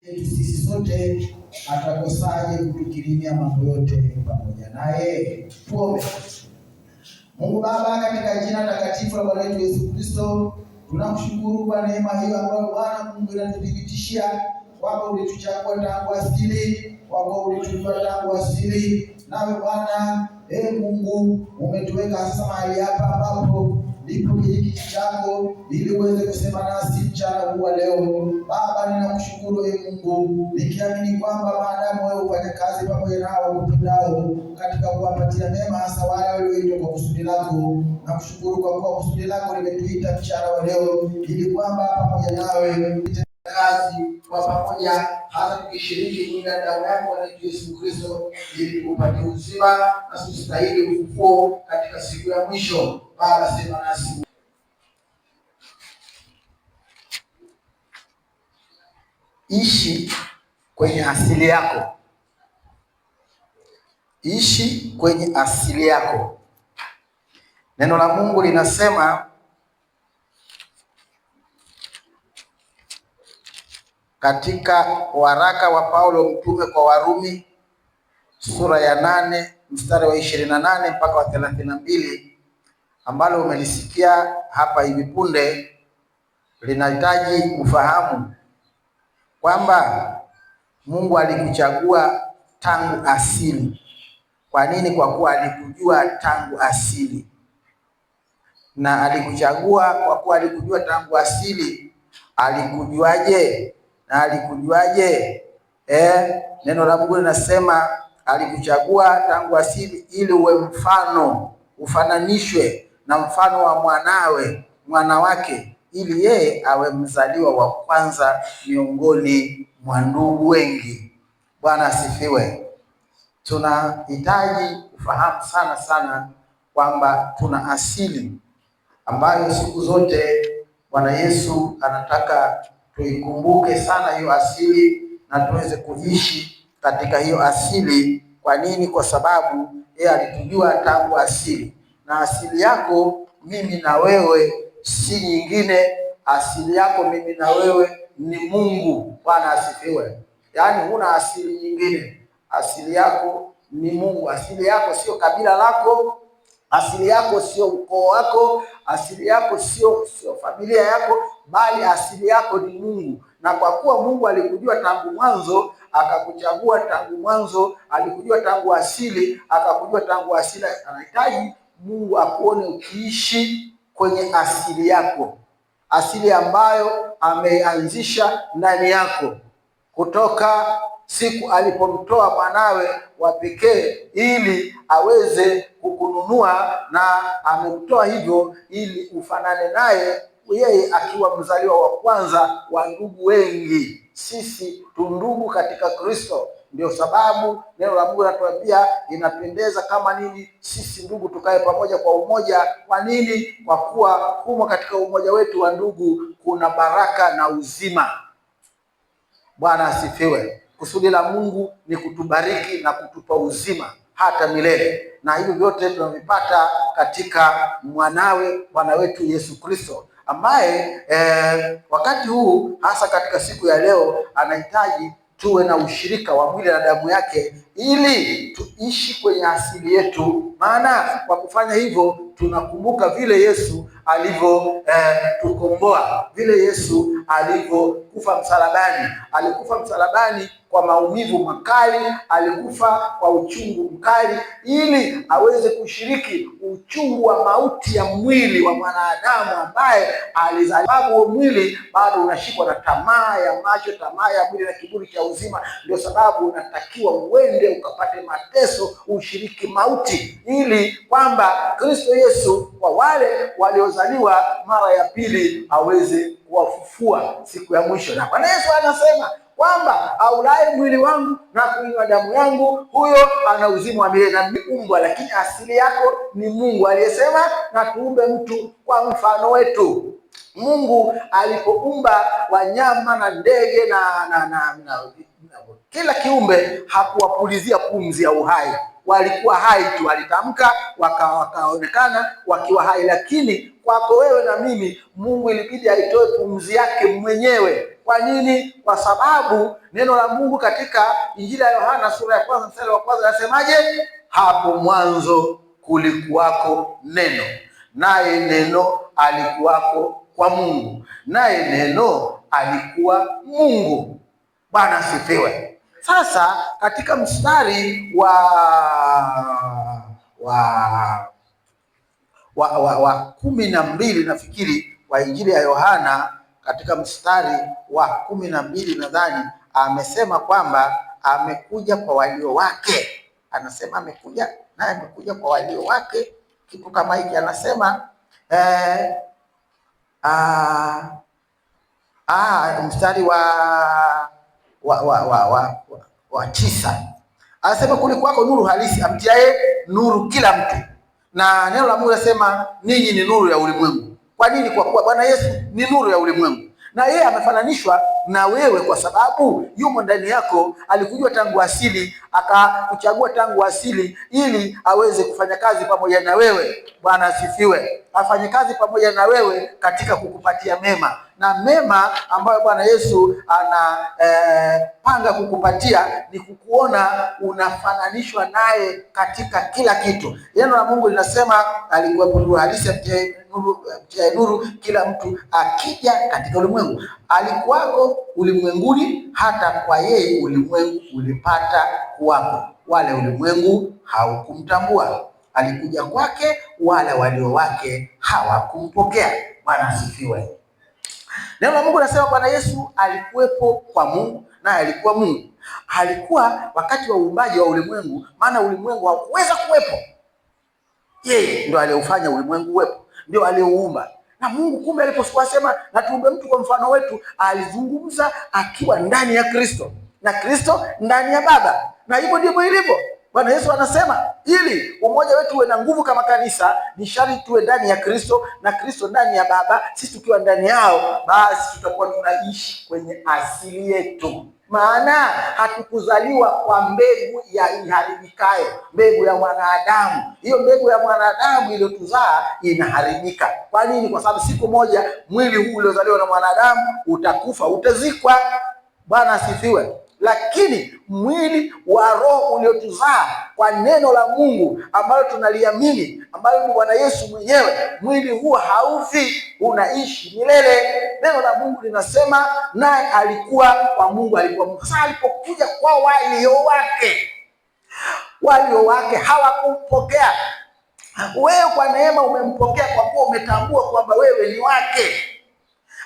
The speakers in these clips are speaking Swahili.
Sisi sote atakosaje kutukirimia mambo yote pamoja naye? Tuombe. Mungu Baba, katika jina takatifu la Bwana wetu Yesu Kristo, tunamshukuru kwa neema hiyo ambayo Bwana Mungu anatuthibitishia kwamba ulituchagua tangu asili, kwamba ulitujua tangu asili. Nawe Bwana, Mungu, umetuweka sasa mahali hapa ambapo ndipo kwenye kiti chako ili uweze kusema nasi mchana huu wa leo. Baba, ninakushukuru Mungu, nikiamini kwamba maadamu wewe ufanya kazi pamoja nao wakupendao katika kuwapatia mema, hasa wale walioitwa kwa kusudi lako. Nakushukuru kwa kuwa kusudi lako limetuita mchana wa leo ili kwamba pamoja nawe kazi kwa pamoja, hata tukishiriki mwili na damu yako na Yesu Kristo, ili upate uzima na kustahili ufufuo katika siku ya mwisho. Baba, sema nasi. Ishi kwenye asili yako. Ishi kwenye asili yako. Neno la Mungu linasema katika waraka wa Paulo mtume kwa Warumi sura ya 8 mstari wa 28 mpaka wa 32, ambalo umelisikia hapa hivi punde, linahitaji ufahamu kwamba Mungu alikuchagua tangu asili. Kwa nini? Kwa kuwa alikujua tangu asili. Na alikuchagua kwa kuwa alikujua tangu asili. Alikujuaje? Na alikujuaje? Neno la Mungu linasema alikuchagua tangu asili ili uwe mfano, ufananishwe na mfano wa mwana wake, ili yeye awe mzaliwa wa kwanza miongoni mwa ndugu wengi. Bwana asifiwe. Tunahitaji kufahamu sana kwamba tuna asili ambayo siku zote Bwana Yesu anataka tuikumbuke sana hiyo asili na tuweze kuishi katika hiyo asili. Kwa nini? Kwa sababu yeye alitujua tangu asili. Na asili yako mimi na wewe si nyingine. Asili yako mimi na wewe ni Mungu. Bwana asifiwe. Yaani huna asili nyingine. Asili yako ni Mungu. Asili yako sio kabila lako. Asili yako sio ukoo wako. Asili yako sio familia yako, bali asili yako ni Mungu. Na kwa kuwa Mungu alikujua tangu mwanzo, akakuchagua tangu mwanzo, alikujua tangu asili, akakujua tangu asili, anahitaji Mungu akuone ukiishi kwenye asili yako, asili ambayo ameanzisha ndani yako kutoka siku alipomtoa mwanawe wa pekee ili aweze kukununua, na amemtoa hivyo ili ufanane naye, yeye akiwa mzaliwa wa kwanza wa ndugu wengi. Sisi tu ndugu katika Kristo. Ndio sababu neno la Mungu linatuambia inapendeza kama nini sisi ndugu tukae pamoja kwa umoja. Kwa nini? Kwa kuwa humo katika umoja wetu wa ndugu kuna baraka na uzima. Bwana asifiwe. Kusudi la Mungu ni kutubariki na kutupa uzima hata milele, na hivyo vyote tunavipata katika mwanawe, Bwana wetu Yesu Kristo, ambaye wakati huu hasa katika siku ya leo anahitaji tuwe na ushirika wa mwili na damu yake ili tuishi kwenye asili yetu. Maana kwa kufanya hivyo tunakumbuka vile Yesu alivyotukomboa, vile Yesu alivyokufa msalabani. Alikufa msalabani kwa maumivu makali, alikufa kwa uchungu mkali ili aweze kushiriki uchungu wa mauti ya mwili wa mwanadamu ambaye alizaliwa. Mwili bado unashikwa na tamaa ya macho, tamaa ya mwili na kiburi cha uzima. Ndio sababu unatakiwa uende ukapate mateso, ushiriki mauti, ili kwamba Kristo Yesu kwa wale waliozaliwa mara ya pili aweze kuwafufua siku ya mwisho. Na Bwana Yesu anasema kwamba aulaye mwili wangu na kunywa damu yangu, huyo ana uzima wa milele. Na umeumbwa, lakini asili yako ni Mungu aliyesema na tuumbe mtu kwa mfano wetu. Mungu alipoumba wanyama na ndege na kila kiumbe hakuwapulizia pumzi ya uhai. Walikuwa hai tu, alitamka wakaonekana wakiwa hai, lakini kwako wewe na mimi, Mungu ilibidi aitoe pumzi yake mwenyewe. Kwa nini? Kwa sababu neno la Mungu katika Injili ya Yohana sura ya 1 mstari wa 1 nasemaje? Hapo mwanzo kulikuwako neno, naye neno alikuwako kwa Mungu, naye neno alikuwa Mungu. Bwana asifiwe. Sasa katika mstari wa 12 nafikiri wa Injili ya Yohana, katika mstari wa 12 nadhani amesema kwamba amekuja kwa walio wake. Anasema amekuja kwa walio wake, kitu kama hiki. Anasema mstari wa 9 anasema kulikuwako nuru halisi amtiaye nuru kila mtu, na neno la Mungu linasema ninyi ni nuru ya ulimwengu. Kwa nini? Kwa kuwa Bwana Yesu ni nuru ya ulimwengu, na yeye amefananishwa na wewe kwa sababu yumo ndani yako. Alikujua tangu asili, akakuchagua tangu asili ili aweze kufanya kazi pamoja na wewe. Bwana asifiwe. Afanye kazi pamoja na wewe katika kukupatia mema, na mema ambayo Bwana Yesu anapanga kukupatia ni kukuona unafananishwa naye katika kila kitu. Neno la Mungu linasema alikuwepo nuru halisi amtiaye nuru kila mtu akija katika ulimwengu. Alikuwako ulimwenguni, hata kwa yeye ulimwengu ulipata kuwapo, wala ulimwengu haukumtambua. Alikuja kwake, wala walio wake hawakumpokea. Bwana asifiwe. Neno la Mungu linasema Bwana Yesu alikuwepo kwa Mungu, naye alikuwa Mungu. Alikuwa wakati wa uumbaji wa ulimwengu, maana ulimwengu haukuweza kuwepo. Yeye ndio aliyeufanya ulimwengu uwepo, ndio aliyeuumba. Na Mungu kumbe aliposema na tuumbe mtu kwa mfano wetu, alizungumza akiwa ndani ya Kristo na Kristo ndani ya Baba, na hivyo ndivyo ilivyo. Bwana Yesu anasema ili umoja wetu uwe na nguvu kama kanisa, ni sharti tuwe ndani ya Kristo na Kristo ndani ya Baba. Sisi tukiwa ndani yao, basi tutakuwa tunaishi kwenye asili yetu. Maana hatukuzaliwa kwa mbegu ya iharibikayo, mbegu ya mwanadamu. Hiyo mbegu ya mwanadamu iliyotuzaa inaharibika. Kwa nini? Kwa sababu siku moja mwili huu uliozaliwa na mwanadamu utakufa, utazikwa. Bwana asifiwe. Lakini mwili wa roho uliotuzaa kwa neno la Mungu ambalo tunaliamini, ambalo ni Bwana Yesu mwenyewe, mwili huo haufi, unaishi milele. Neno la Mungu linasema naye alikuwa kwa Mungu, alikuwa Mungu. Sasa alipokuja kwa walio wake hawakumpokea. Wewe kwa neema umempokea kwa kuwa umetambua kwamba wewe ni wake.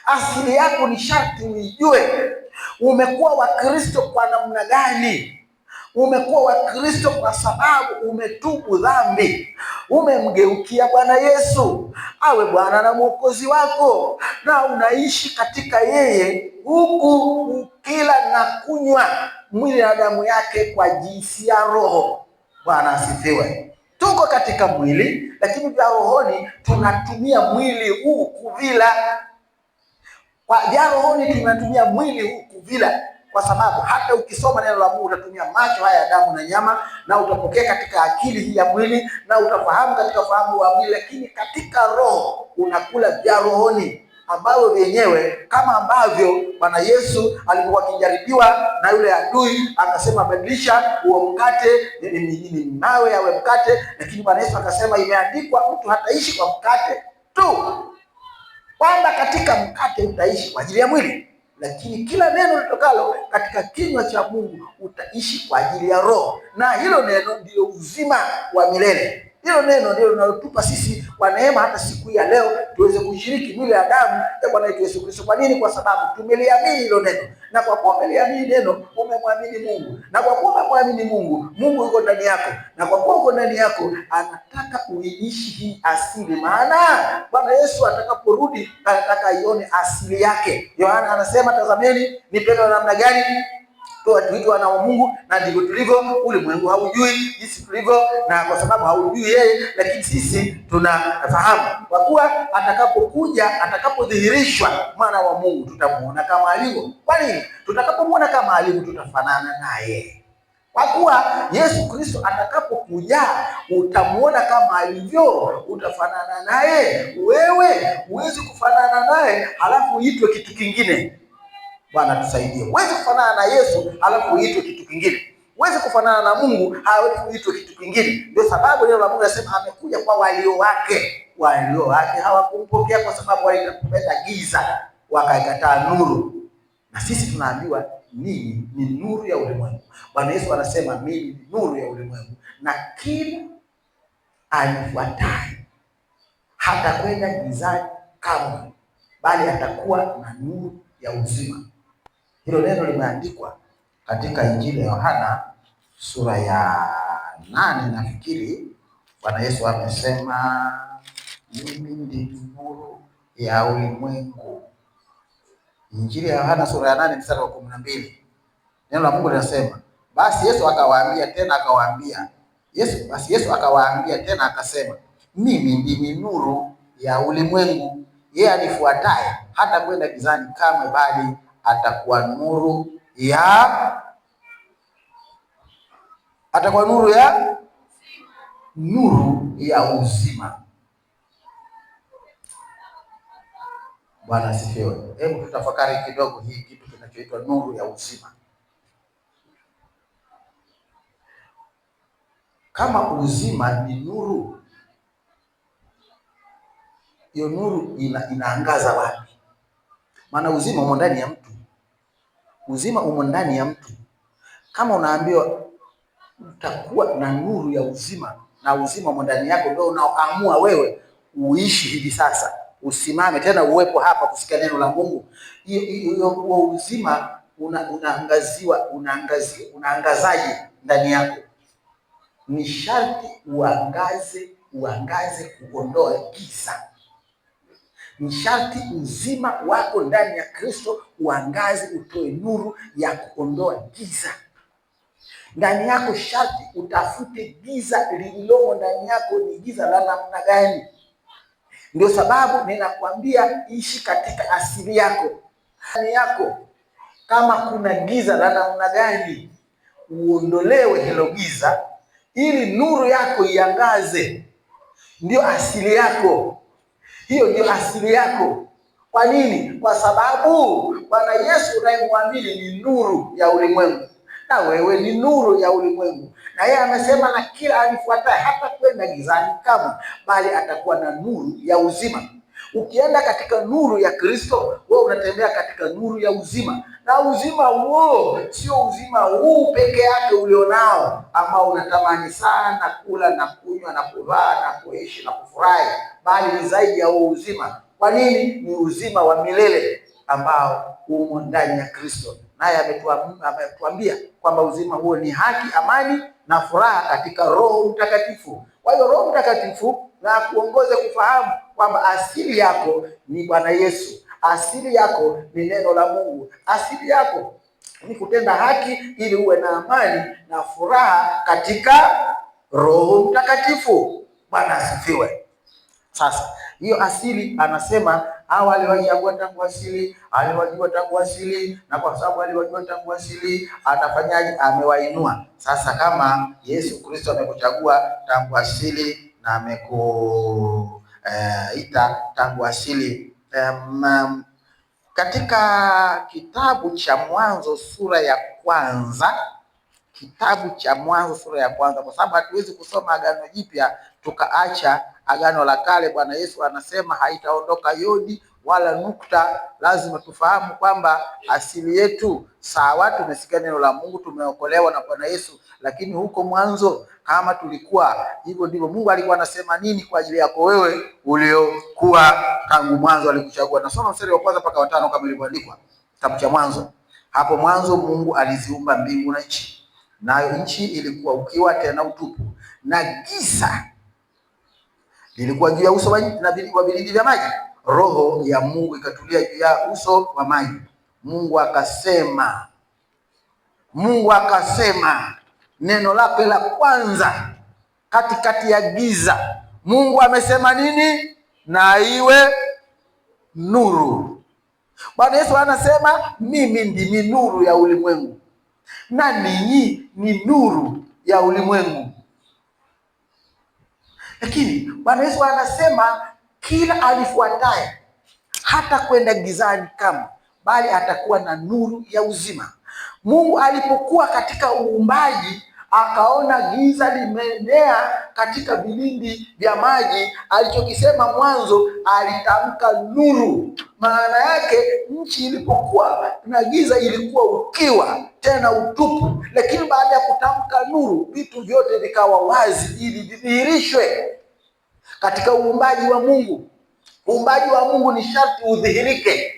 Asili yako ni sharti uijue. Umekuwa wa Kristo kwa namna gani? Umekuwa wa Kristo kwa sababu umetubu dhambi, umemgeukia Bwana Yesu awe Bwana na Mwokozi wako, na unaishi katika yeye, huku ukila na kunywa mwili na damu yake kwa jinsi ya Roho. Bwana asifiwe. Tuko katika mwili, lakini vya rohoni tunatumia mwili huu kuvila. Vya rohoni tunatumia mwili huu kuvila, kwa sababu hata ukisoma neno la Mungu utatumia macho haya ya damu na nyama, na utapokea katika akili hii ya mwili, na utafahamu katika fahamu wa mwili, lakini katika roho unakula vya rohoni, ambavyo vyenyewe kama ambavyo Bwana Yesu alipokuwa akijaribiwa na yule adui, akasema badilisha huo mkate ni mawe yawe mkate, lakini Bwana Yesu akasema imeandikwa mtu hataishi kwa mkate tu, kwamba katika mkate utaishi kwa ajili ya mwili, lakini kila neno litokalo katika kinywa cha Mungu utaishi kwa ajili ya roho. Na hilo neno ndio uzima wa milele. Hilo neno ndio linalotupa sisi kwa neema hata siku ya leo tuweze kushiriki mwili na damu ya Bwana wetu Yesu Kristo. Kwa nini? Kwa sababu tumeliamini hilo neno. Na kwa kuwa umeliamini neno, umemwamini Mungu. Na kwa kuwa umemwamini Mungu, Mungu yuko ndani yako. Na kwa kuwa uko ndani yako, anataka uiishi hii asili. Maana Bwana Yesu atakaporudi, anataka ione asili yake. Yohana anasema, tazameni nipendwa namna gani tuitwa wana wa Mungu, na ndivyo tulivyo. Ulimwengu haujui jinsi tulivyo, na kwa sababu haujui yeye, lakini sisi tunafahamu. Kwa kuwa atakapokuja, atakapodhihirishwa mwana wa Mungu, tutamuona kama alivyo. Kwa nini? Tutakapomuona kama alivyo, tutafanana naye. Kwa kuwa Yesu Kristo atakapokuja utamuona kama alivyo, utafanana naye. Wewe huwezi kufanana naye halafu uitwe kitu kingine. Bwana tusaidie. Huwezi kufanana na Yesu halafu uitwe kitu kingine. Huwezi kufanana na Mungu halafu uitwe kitu kingine. Ndio sababu neno la Mungu linasema amekuja kwa walio wake. Walio wake hawakumpokea kwa sababu walipenda giza, wakaikataa nuru. Na sisi tunaambiwa mimi ni nuru ya ulimwengu. Bwana Yesu anasema mimi ni nuru ya ulimwengu, na kila anifuataye hatakwenda gizani kamwe, bali atakuwa na nuru ya uzima. Hilo neno limeandikwa katika Injili ya Yohana sura ya 8 nafikiri. Bwana Yesu amesema mimi ndimi nuru ya ulimwengu. Injili ya Yohana sura ya 8 mstari wa 12. Neno la Mungu linasema, basi Yesu akawaambia tena akasema, mimi ndimi nuru ya ulimwengu. Yeye anifuataye hata kwenda gizani kamwe, bali atakuwa nuru ya uzima. Bwana asifiwe. Hebu tutafakari kidogo hii kitu kinachoitwa nuru ya uzima. Kama uzima ni nuru, hiyo nuru inaangaza wapi? Maana uzima umo ndani ya mtu. Uzima umo ndani ya mtu. Kama unaambiwa utakuwa na nuru ya uzima, na uzima umo ndani yako, ndio unaoamua wewe uishi hivi sasa, usimame tena uwepo hapa kusikia neno la Mungu. Hiyo uzima unaangazaje ndani yako? Ni sharti uangaze kuondoa giza. Ni sharti uzima wako ndani ya Kristo uangaze, utoe nuru ya kuondoa giza ndani yako. Sharti utafute giza lililomo ndani yako. Ni giza la namna gani? Ndio sababu ninakwambia ishi katika asili yako, ndani yako. Kama kuna giza la namna gani, uondolewe hilo giza ili nuru yako iangaze. Ndio asili yako. Hiyo ndio asili yako. Kwa nini? Kwa sababu Bwana Yesu unayemwamini ni nuru ya ulimwengu, na wewe ni nuru ya ulimwengu. Na yeye amesema na kila anifuataye hata kwenda gizani kamwe, bali atakuwa na nuru ya uzima. Ukienda katika nuru ya Kristo, wewe unatembea katika nuru ya uzima. Na uzima huo sio uzima huu peke yake ulionao, ambao unatamani sana kula na kunywa na kuvaa na kuishi na kufurahi, bali ni zaidi ya huo uzima. Kwa nini? Ni uzima wa milele ambao umo ndani ya Kristo. Naye ametuambia kwamba uzima huo ni haki, amani na furaha katika Roho Mtakatifu. Kwa hiyo Roho Mtakatifu na kuongoze kufahamu kwamba asili yako ni Bwana Yesu. Asili yako ni neno la Mungu. Asili yako ni kutenda haki ili uwe na amani na furaha katika Roho Mtakatifu. Bwana asifiwe. Sasa hiyo asili anasema hao aliwachagua tangu asili, aliwajua tangu asili, na kwa sababu aliwajua tangu asili atafanyaje? Amewainua. Sasa kama Yesu Kristo amekuchagua tangu asili na amekuita tangu asili, katika kitabu cha Mwanzo sura ya kwanza, kwa sababu hatuwezi kusoma Agano Jipya tukaacha Agano la Kale. Bwana Yesu anasema haitaondoka yodi wala nukta. Lazima tufahamu kwamba asili yetu, sawa, tumesikia neno la Mungu, tumeokolewa na Bwana Yesu, lakini huko mwanzo kama tulikuwa hivyo, ndivyo Mungu alikuwa anasema nini kwa ajili yako wewe uliokuwa tangu mwanzo alikuchagua. Nasoma mstari wa 1 mpaka 5 kama ilivyoandikwa kitabu cha Mwanzo. Hapo mwanzo Mungu aliziumba mbingu na nchi, nayo nchi ilikuwa ukiwa tena utupu, na giza lilikuwa juu ya uso wa vilindi vya maji. Roho ya Mungu ikatulia juu ya uso wa maji. Mungu akasema, neno lake la kwanza katikati ya giza. Mungu amesema nini? Na iwe nuru. Bwana Yesu anasema mimi ndimi nuru ya ulimwengu. na ninyi ni nuru ya ulimwengu. Lakini Bwana Yesu anasema kila alifuataye hata kwenda gizani kamwe, bali atakuwa na nuru ya uzima. Mungu alipokuwa katika uumbaji akaona giza limeenea katika vilindi vya maji. Alichokisema mwanzo, alitamka nuru. Maana yake nchi ilipokuwa na giza ilikuwa ukiwa, tena utupu, lakini baada ya kutamka nuru, vitu vyote vikawa wazi ili vidhihirishwe. Katika uumbaji wa Mungu, uumbaji wa Mungu ni sharti udhihirike.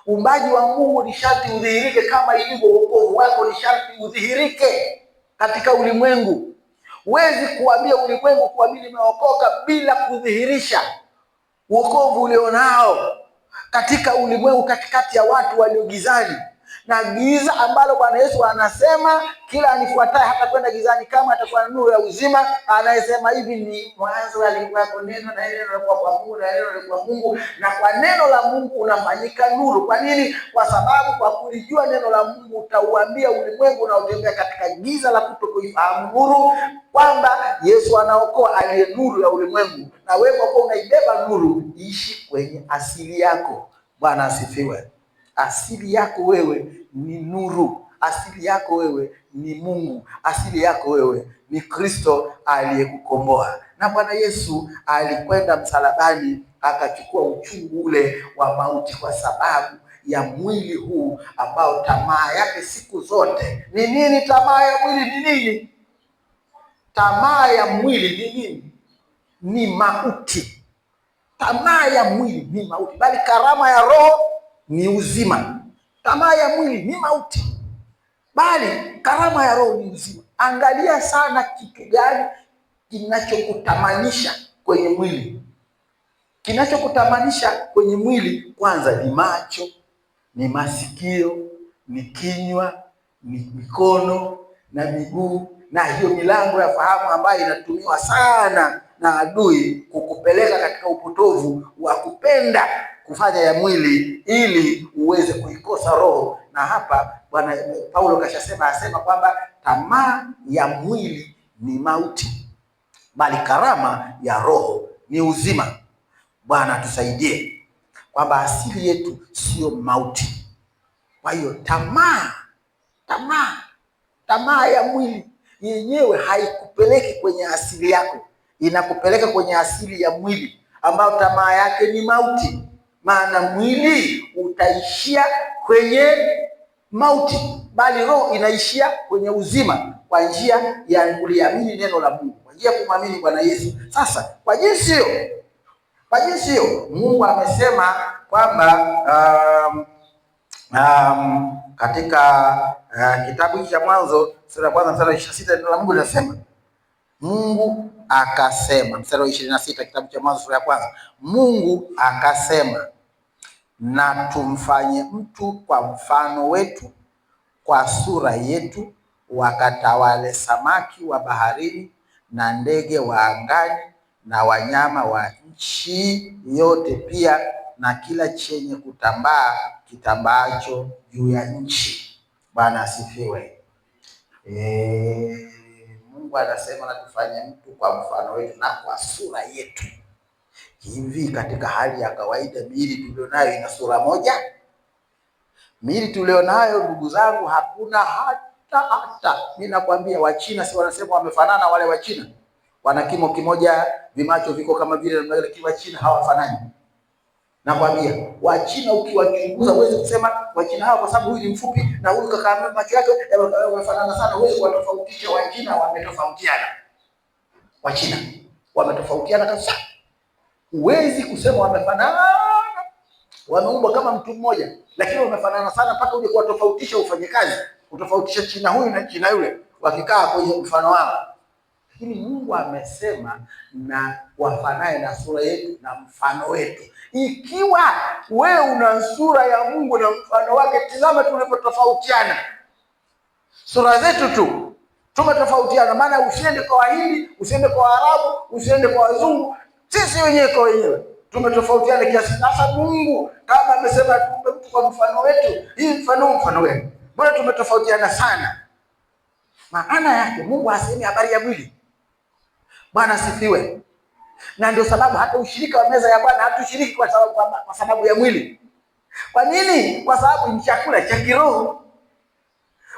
Uumbaji wa Mungu ni sharti udhihirike, kama ilivyo wokovu wako ni sharti udhihirike katika ulimwengu. Huwezi kuambia ulimwengu kuamini umeokoka bila kudhihirisha wokovu ulionao katika ulimwengu, katikati ya watu waliogizani. Na giza ambalo Bwana Yesu anasema kila anifuataye hata kwenda gizani kama atakuwa na nuru ya uzima. Anayesema hivi ni mwanzo alikuwa neno, na neno lilikuwa kwa Mungu, na neno lilikuwa Mungu, na kwa neno la Mungu unafanyika nuru. Kwa nini? Kwa sababu kwa kulijua neno la Mungu utauambia ulimwengu unaotembea katika giza la kutokuifahamu nuru kwamba Yesu anaokoa, aliye nuru ya ulimwengu. Na wewe kwa kuwa unaibeba nuru, ishi kwenye asili yako. Bwana asifiwe. Asili yako wewe ni nuru. Asili yako wewe ni Mungu. Asili yako wewe ni Kristo aliyekukomboa. Na Bwana Yesu alikwenda msalabani akachukua uchungu ule wa mauti kwa sababu ya mwili huu ambao tamaa yake siku zote ni nini? Tamaa ya mwili ni nini? Tamaa ya mwili ni nini? Ni mauti. Tamaa ya mwili ni mauti, bali karama ya Roho ni uzima. Tamaa ya mwili ni mauti, bali karama ya Roho ni uzima. Angalia sana kitu gani kinachokutamanisha kwenye mwili. Kinachokutamanisha kwenye mwili kwanza ni macho, ni masikio, ni kinywa, ni mikono na miguu, na hiyo milango ya fahamu ambayo inatumiwa sana na adui kukupeleka katika upotovu wa kupenda kufanya ya mwili ili uweze kuikosa roho. Na hapa Bwana Paulo asema kwamba tamaa ya mwili ni mauti, bali karama ya Roho ni uzima. Bwana tusaidie kwamba asili yetu sio mauti. Kwa hiyo tamaa ya mwili yenyewe haikupeleki kwenye asili yako, inakupeleka kwenye asili ya mwili ambayo tamaa yake ni mauti. Maana mwili utaishia kwenye mauti, bali roho inaishia kwenye uzima kwa njia ya kuliamini neno la Mungu, kwa njia ya kumwamini Bwana Yesu. Sasa kwa jinsi hiyo Mungu amesema kwamba katika kitabu hiki cha Mwanzo sura ya kwanza mstari wa 26 neno la Mungu linasema, Mungu akasema, mstari wa 26 kitabu cha Mwanzo sura ya kwanza, Mungu akasema, na tumfanye mtu kwa mfano wetu, kwa sura yetu, wakatawale samaki wa baharini na ndege wa angani na wanyama wa nchi yote, pia na kila chenye kutambaa kitambaacho juu ya nchi. Bwana asifiwe. Mungu anasema na tufanye mtu kwa mfano wetu na kwa sura yetu. Hivi katika hali ya kawaida miili tulionayo ina sura moja? Miili tulionayo ndugu zangu hakuna hata. Mimi nakwambia Wachina si wanasema wamefanana, wale Wachina wana kimo kimoja, vimacho viko kama vile, lakini Wachina hawafanani. Nakwambia Wachina ukiwachunguza huwezi kusema Wachina hao kwa sababu huyu ni mfupi na huyu kaka macho yake yamefanana sana. Huwezi kuwatofautisha. Wachina wametofautiana. Wachina wametofautiana kabisa. Huwezi kusema wamefanana, wameumbwa kama mtu mmoja, lakini wamefanana sana mpaka uje kuwatofautisha ufanye kazi, utofautisha China huyu na China yule wakikaa kwenye mfano wao. Lakini Mungu amesema na wafanae na sura yetu na mfano wetu. Ikiwa wewe una sura ya Mungu na mfano wake, tazama tunapotofautiana. Sura zetu tu tumetofautiana. Maana usiende kwa Wahindi, usiende kwa Waarabu, usiende kwa Wazungu, sisi wenyewe kwa wenyewe tumetofautiana kiasi. Sasa Mungu kama amesema tupe mtu kwa mfano wetu, hii mfano wetu, mbona tumetofautiana sana? Maana yake Mungu hasemi habari ya mwili. Bwana asifiwe. Na ndio sababu hata ushirika wa meza ya Bwana hatushiriki kwa sababu ya mwili. Kwa nini? Kwa sababu ni chakula cha kiroho.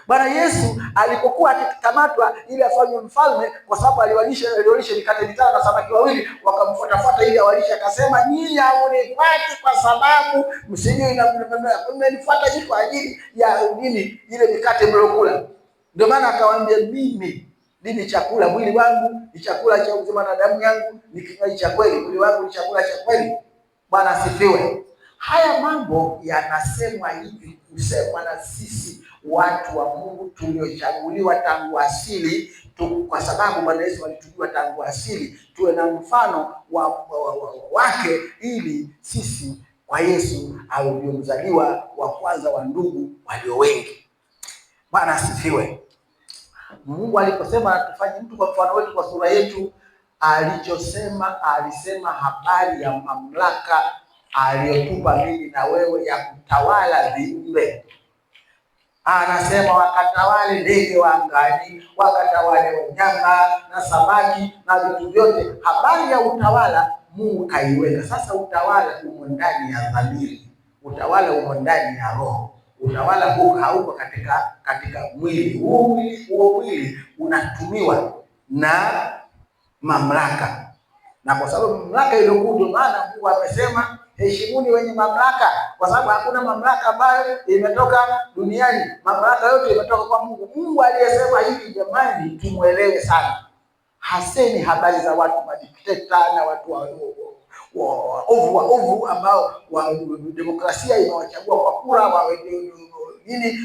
Bwana Yesu alipokuwa akikamatwa ili afanywe mfalme, kwa sababu aliwalisha mikate 5 na samaki 2, wakamfuatafuata ili awalishe, akasema nyinyi hamnifuati kwa sababu msijui mmenifuata hivi kwa ajili ya nini? Ile mikate mliokula. Ndio maana akawaambia mimi ndimi chakula, mwili wangu ni chakula cha uzima na damu yangu ni kinywaji cha kweli, mwili wangu ni chakula cha kweli. Bwana asifiwe. Haya mambo yanasemwa hivi, kusemwa na sisi watu wa Mungu tuliochaguliwa tangu asili kwa sababu Bwana Yesu alitujua tangu asili, tuwe na mfano wake, ili sisi kwa Yesu au ndio mzaliwa wa kwanza wa ndugu walio wengi. Bwana asifiwe. Mungu aliposema tufanye mtu kwa mfano wetu, kwa sura yetu, alisema habari ya mamlaka aliyotupa mimi na wewe ya kutawala viumbe. Anasema wakatawale ndege wa angani, wakatawale wanyama na samaki na vitu vyote. Habari ya utawala Mungu kaiweka. Sasa utawala umo ndani ya dhamiri, utawala umo ndani ya roho. Utawala huu hauko katika mwili. Huo mwili unatumiwa na mamlaka, na kwa sababu mamlaka iliyokuwa, ndio maana Mungu amesema heshimuni wenye mamlaka, kwa sababu hakuna mamlaka ambayo imetoka duniani. Mamlaka yote imetoka kwa Mungu. Mungu aliyesema hivi, jamani, tumuelewe sana. Hasemi habari za watu madikteta na watu ovu ambao demokrasia imewachagua kwa kura wawe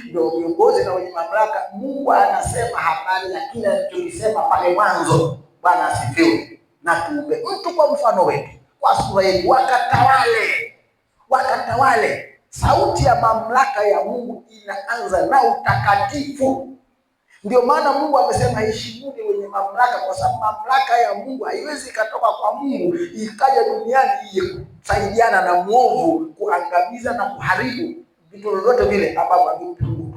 ndio viongozi na wenye mamlaka. Mungu anasema habari ya kile tulisema pale mwanzo. Bwana asifiwe. Na tuumbe mtu kwa mfano wetu, kwa sura yetu, wakatawale. Sauti ya mamlaka ya Mungu inaanza na utakatifu. Ndio maana Mungu amesema heshimuni wenye mamlaka, kwa sababu mamlaka ya Mungu haiwezi ikatoka kwa Mungu ikaja duniani kusaidiana na mwovu kuangamiza na kuharibu vitu vyote vile ambavyo havitukufu.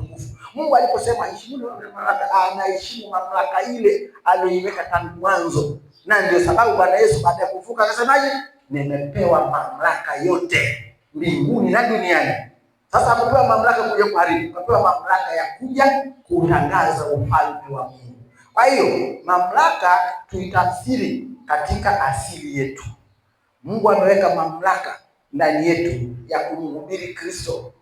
Mungu aliposema heshimuni wenye mamlaka, anaheshimu mamlaka ile aliyoiweka tangu mwanzo. Na ndio sababu Bwana Yesu baada ya kufufuka akasemaje? Nimepewa mamlaka yote mbinguni na duniani. Sasa hakupewa mamlaka kuja kuharibu, hakupewa mamlaka ya kuja kutangaza ufalme wa Mungu. Kwa hiyo mamlaka tuitafsiri katika asili yetu. Mungu ameweka mamlaka ndani yetu ya kumhubiri Kristo,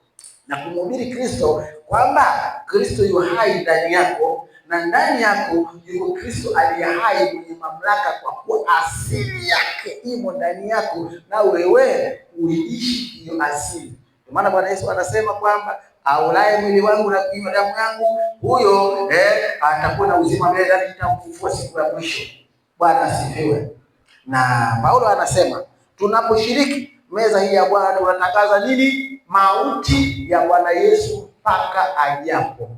na kumhubiri Kristo kwamba Kristo yu hai ndani yako, na ndani yako yuko Kristo aliye hai mwenye mamlaka, kwa kuwa asili yake imo ndani yako, na wewe uiishi hiyo asili. Kwa maana Bwana Yesu anasema kwamba aulaye mwili wangu na kunywa damu yangu, huyo atakuwa na uzima milele, nami nitamfufua siku ya mwisho. Bwana asifiwe. Na Paulo anasema tunaposhiriki meza hii ya Bwana tunatangaza nini? Mauti ya Bwana Yesu mpaka ajapo.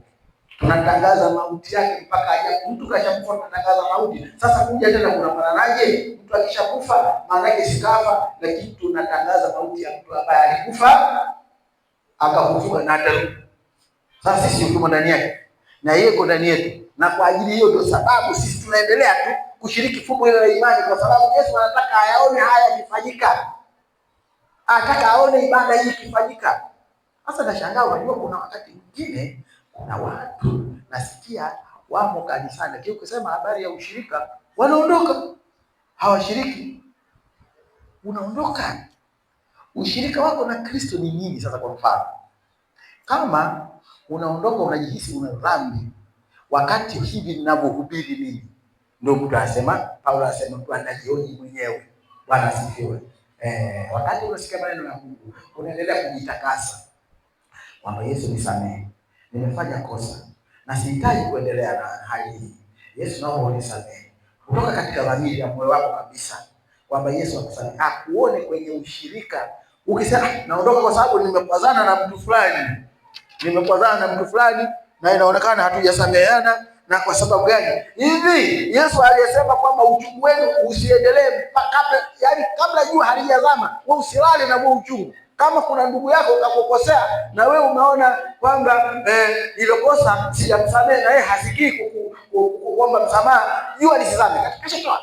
Tunatangaza mauti yake mpaka ajapo. Mtu kashakufa, tunatangaza mauti. Sasa kuja tena kunafananaje? Mtu akishakufa maana yake sikafa, lakini tunatangaza mauti ya mtu ambaye alikufa akafufuka na atarudi. Sasa sisi tuko ndani yake na yeye yuko ndani yetu, na kwa ajili hiyo ndio sababu sisi tunaendelea tu kushiriki fumbo ile la imani, kwa sababu Yesu anataka ayaone haya yakifanyika, anataka aone ibada hii ikifanyika. Sasa nashangaa, unajua kuna wakati mwingine kuna watu nasikia wamo kanisani, lakini ukisema habari ya ushirika wanaondoka, hawashiriki. Unaondoka. Ushirika wako na Kristo ni nini? Sasa kwa mfano, kama unaondoka unajihisi una dhambi, wakati hivi ninavyohubiri mimi, ndio mtu anasema, Paulo anasema mtu anajioni mwenyewe. Bwana asifiwe. Wakati unasikia maneno ya Mungu unaendelea kujitakasa, kwamba Yesu nisamehe, nimefanya kosa na sihitaji kuendelea na hali hii. Yesu naomba unisamehe, kutoka katika dhamiri ya moyo wako kabisa, kwamba Yesu akusamehe, akuone kwenye ushirika. Ukisema naondoka kwa sababu nimekwazana na mtu fulani, na inaonekana hatujasameheana, na kwa sababu gani? Hivi Yesu aliyesema kwamba uchungu wenu usiendelee kabla jua halijazama, wewe usilale na huo uchungu. Kama kuna ndugu yako ukakukosea na wewe umeona kwamba ile kosa sijamsamehe, na yeye hasikii kuomba msamaha, jua lisizame. Kashatoa.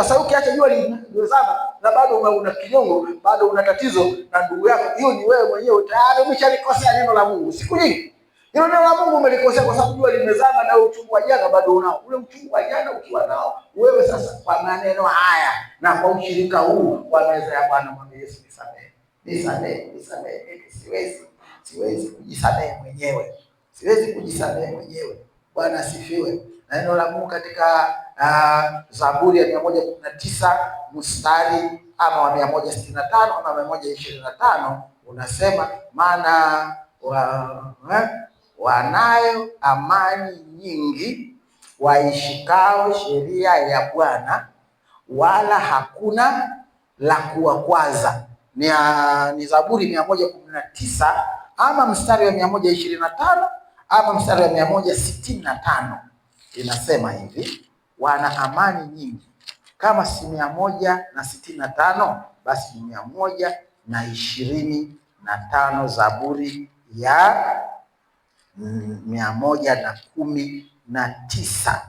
Sasa ukiacha jua lizama na bado una kinyongo, bado una tatizo na ndugu yako, hiyo ni wewe mwenyewe tayari umeshalikosea neno la Mungu. Siku nyingi hilo neno la Mungu umelikosea kwa sababu jua limezama na uchungu wa jana bado unao. Ule uchungu wa jana ukiwa nao wewe sasa, kwa maneno haya na kwa ushirika huu wa meza ya Bwana, mwambie Yesu, nisamehe. Siwezi kujisamehe mwenyewe. Bwana asifiwe. Na neno la Mungu katika Zaburi ya 119 mstari ama wa 165 ama 125 unasema, maana wanayo amani nyingi waishikao sheria ya Bwana, wala hakuna la kuwakwaza. Ni Zaburi 119 ama mstari wa 125 ama mstari wa 165 inasema hivi, wana amani nyingi. Kama si 165 basi ni 125. Zaburi ya 119,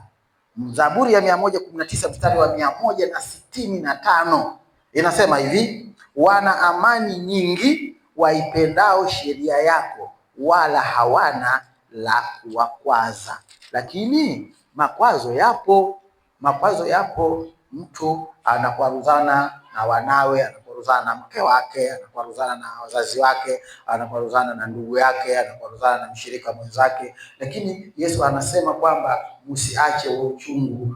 Zaburi ya 119 mstari wa 165 inasema hivi, wana amani nyingi waipendao sheria yako, wala hawana la kuwakwaza. Lakini makwazo yapo. Mtu anakwaruzana na wanawe, anakwaruzana na mke wake, anakwaruzana na wazazi wake, anakwaruzana na ndugu yake, anakwaruzana na mshirika mwenzake. Lakini Yesu anasema kwamba msiache huo uchungu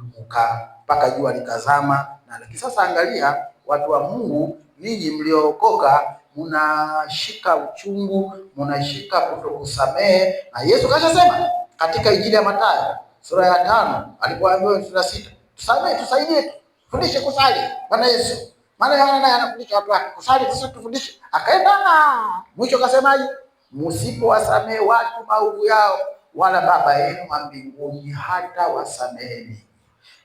mpaka jua likazama. Lakini sasa angalia, watu wa Mungu, ninyi mliookoka, mnashika uchungu, mnashika kutokusamehe. Na Yesu kashasema katika Injili ya Mathayo sura ya 5 alipoambiwa sura 6, tusaidie, fundishe kusali. Bwana Yesu, maana Yohana naye anafundisha watu wake kusali, sisi tufundishe. Akaenda mwisho akasemaje? Msipowasamehe watu maovu yao, wala Baba yenu wa mbinguni hata wasameheni.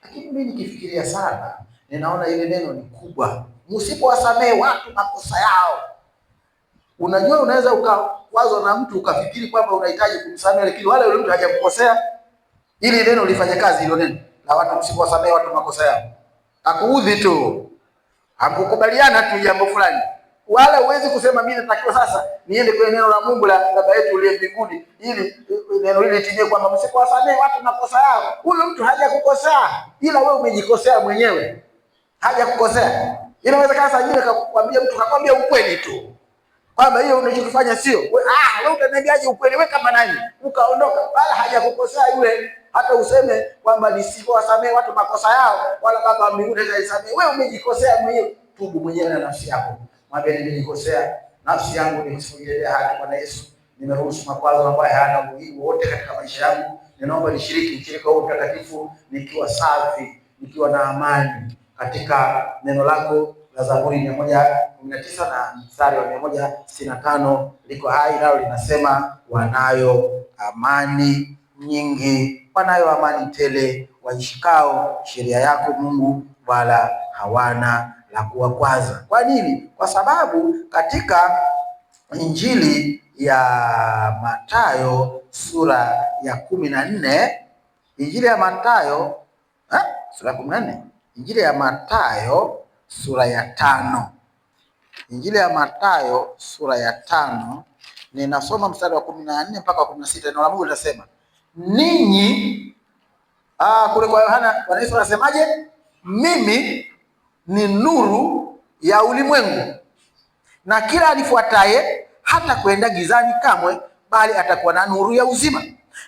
Lakini mimi nikifikiria sana, ninaona ile neno ni kubwa. Msipowasamehe watu makosa yao. Unajua, unaweza ukawazwa na mtu ukafikiri kwamba unahitaji kumsamehe, lakini wale yule mtu hajakukosea. Ili neno lifanye kazi, hilo neno la watu msipowasamehe watu makosa yao, akuudhi tu, hakukubaliana tu jambo fulani, wala huwezi kusema mimi natakiwa sasa niende kwenye neno la Mungu la Baba yetu uliye mbinguni ili neno hili litimie kwamba msipowasamehe watu makosa yao. Huyo mtu hajakukosea, ila wewe umejikosea mwenyewe. Hajakukosea. Inawezekana saa nyingine akakwambia mtu, kakwambia ukweli tu kwamba hiyo unachokifanya sio. Wewe utaniambiaje ukweli? Wewe kama nani? Ukaondoka. Wala hajakukosea yule. Hata useme kwamba nisipowasamehe watu makosa yao, wala Baba mbinguni hatawasamehe. Wewe umejikosea mwenyewe. Tubu mwenyewe na nafsi yako. Mwambie, nimejikosea, nafsi yangu nimekusujudia haki. Bwana Yesu, nimeruhusu makwazo ambayo hayana umuhimu wote katika maisha yangu. Ninaomba nishiriki ushirika huu mtakatifu nikiwa safi, nikiwa na amani katika neno lako la Zaburi 119 na mstari wa 165 liko hai, nalo linasema, wanayo amani nyingi, wanayo amani tele, waishikao sheria yako Mungu, wala hawana la kuwakwaza. Kwa nini? Kwa sababu katika Injili ya Mathayo sura ya 14, Injili ya Mathayo sura ya 14, Injili ya Mathayo sura ya 5, Injili ya Mathayo sura ya 5, ninasoma mstari wa 14 mpaka 16. Neno la Mungu linasema, ninyi kule kwa Yohana, Bwana Yesu anasemaje? Mimi ni nuru ya ulimwengu, na kila anifuataye hata kwenda gizani kamwe, bali atakuwa na nuru ya uzima.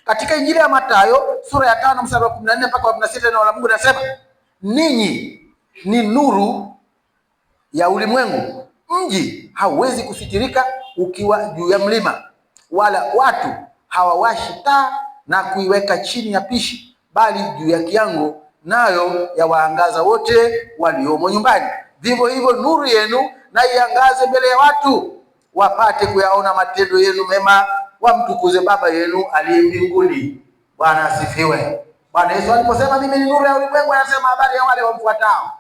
Katika Injili ya Mathayo sura ya 5 mstari wa 14 mpaka 16, neno la Mungu linasema, ninyi ni nuru ya ulimwengu. Mji hauwezi kusitirika ukiwa juu ya mlima, wala watu hawawashi taa na kuiweka chini ya pishi, bali juu ya kiango, nayo yawaangaza wote waliomo nyumbani. Vivyo hivyo nuru yenu na iangaze mbele ya watu, wapate kuyaona matendo yenu mema, wamtukuze Baba yenu aliye mbinguni. Bwana asifiwe. Bwana Yesu aliposema mimi ni nuru ya ulimwengu, anasema habari ya wale wamfuatao.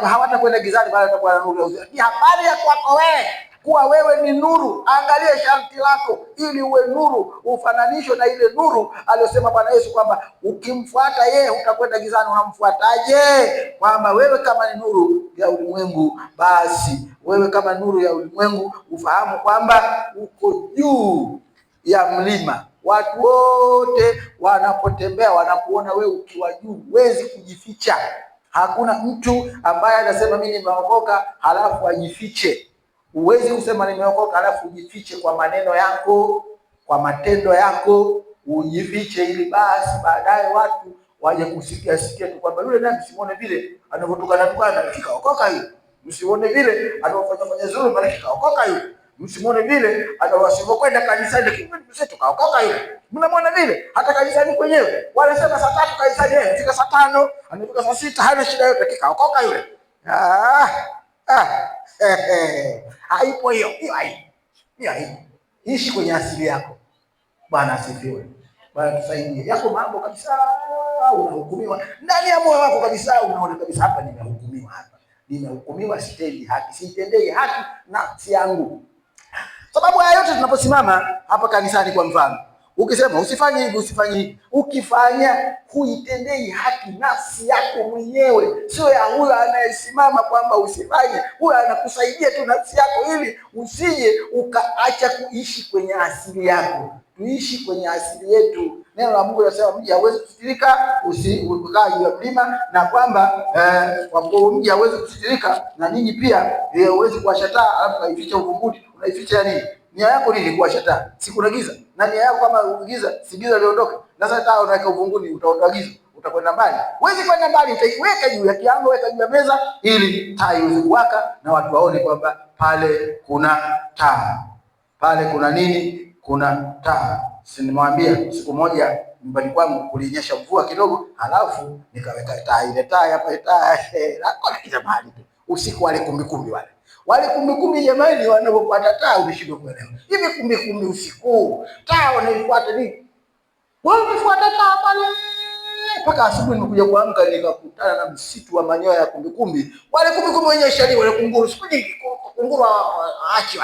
Hawatakwenda gizani, bali watakuwa na nuru ya uzima. Ni habari ya kwako wewe. kuwa wewe ni nuru. Angalia sharti lako ili uwe nuru, ufananishwe na ile nuru aliyosema Bwana Yesu kwamba ukimfuata yeye utakwenda gizani. Unamfuataje? Kwamba wewe kama ni nuru ya ulimwengu, basi wewe kama nuru ya ulimwengu ufahamu kwamba uko juu ya mlima. Watu wote wanapotembea wanakuona wewe ukiwa juu, huwezi kujificha. Hakuna mtu ambaye anasema mimi nimeokoka halafu ajifiche. Huwezi kusema nimeokoka halafu ujifiche kwa maneno yako, kwa matendo yako, ujifiche ili basi baadaye watu waje kusikia tu kwamba yule naye msimuone vile anavyotukana kikaokoka yule. Msimuone vile anafanya zuri mara kikaokoka yule. Msimuone vile atawasipokwenda kanisani lakini tukaokoka yule. Mnamwona vile hata kanisani kwenyewe wanasema saa 3 kanisani, yeye anafika saa 5, anafika saa 6, hana shida yote, kikaokoka yule. Haipo hiyo. Ishi kwenye asili yako. Bwana asifiwe. Bwana tusaidie. Yako mambo kabisa unahukumiwa ndani ya moyo wako kabisa, unaona kabisa hapa nimehukumiwa, hapa nimehukumiwa, sitendi haki, sitendei haki nafsi yangu. Sababu haya yote tunaposimama hapa kanisani, kwa mfano, ukisema usifanye hivi, usifanye hivi, ukifanya huitendei haki nafsi yako mwenyewe, sio ya huyo anayesimama kwamba usifanye. Huyo anakusaidia tu nafsi yako ili usije ukaacha kuishi kwenye asili yako. Tuishi kwenye asili yetu. Neno la Mungu linasema mji hauwezi kusitirika usikaa juu ya mlima, na kwamba kwa kuwa mji hauwezi kusitirika na ninyi pia huwezi kuwasha taa alafu kaificha uvunguni. Unaificha nini? Nia yako nini kuwasha taa? Si kuna giza? Na nia yako kama giza, si giza liondoka. Na sasa taa unaweka uvunguni, utaondoa giza, utakwenda mbali. Huwezi kwenda mbali, utaiweka juu ya kiango, weka juu ya meza ili taa iweze kuwaka na watu waone kwamba pale kuna taa. Pale kuna nini? Kuna taa. Si nimwambia siku moja nyumbani kwangu kulinyesha mvua kidogo, halafu nikaweka taa. Ile taa hapa, taa jamani, usiku wale kumbikumbi wale kumbikumbi jamani, wanapopata taa umeshindwa kuelewa. Hivi kumbikumbi usiku taa wanaifuata nini? Wanafuata taa pale mpaka asubuhi. Nimekuja kuamka nikakutana na msitu wa manyoya ya kumbikumbi. Wale kumbikumbi wenyewe shari, wale kunguru siku nyingi, kunguru aachi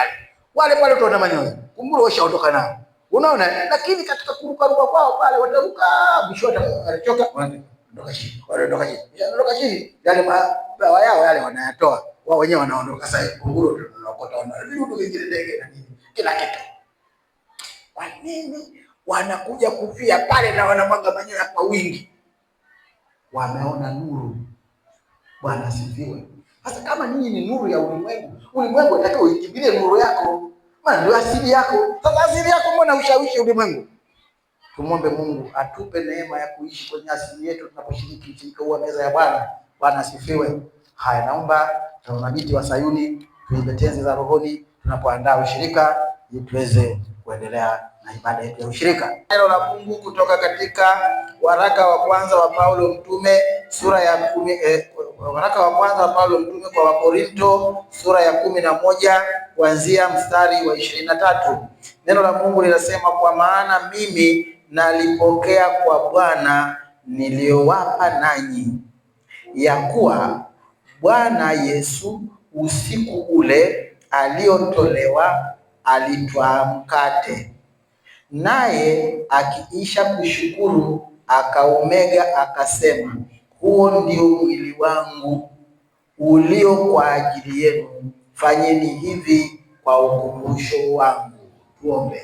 wale pale tu wana manyoya, kunguru washaondoka nao. Unaona, lakini katika kuruka kwao pale wataruka, mwisho watachoka, wanaondoka chini. Wanaondoka chini, yale mabawa yao yale wanayatoa. Wao wenyewe wanaondoka. Sasa kunguru tunakota wanarudi kingine ndege na nini kila kitu. Kwa nini wanakuja kufia pale na wanamwaga manyoya kwa wingi? Wameona nuru. Bwana asifiwe. Sasa kama ninyi ni nuru ya ulimwengu, ulimwengu unataka uikimbilie nuru yako. Maana ndio asili yako. Sasa asili yako mbona ushawishi ulimwengu? Tumwombe Mungu atupe neema ya kuishi kwenye asili yetu tunaposhiriki katika meza ya Bwana. Bwana asifiwe. Haya, naomba mabinti wa Sayuni tuimbe tenzi za rohoni tunapoandaa ushirika ili tuweze kuendelea na ibada yetu ya ushirika. Neno la Mungu kutoka katika waraka wa kwanza wa Paulo mtume sura ya 10, waraka wa kwanza wa Paulo mtume kwa Wakorinto sura ya 11 kuanzia mstari wa 23. Neno la Mungu linasema, kwa maana mimi nalipokea kwa Bwana niliyowapa nanyi, ya kuwa Bwana Yesu usiku ule aliotolewa alitwaa mkate, naye akiisha kushukuru akaumega akasema, huo ndio mwili wangu ulio kwa ajili yenu, fanyeni hivi kwa ukumbusho wangu. Tuombe.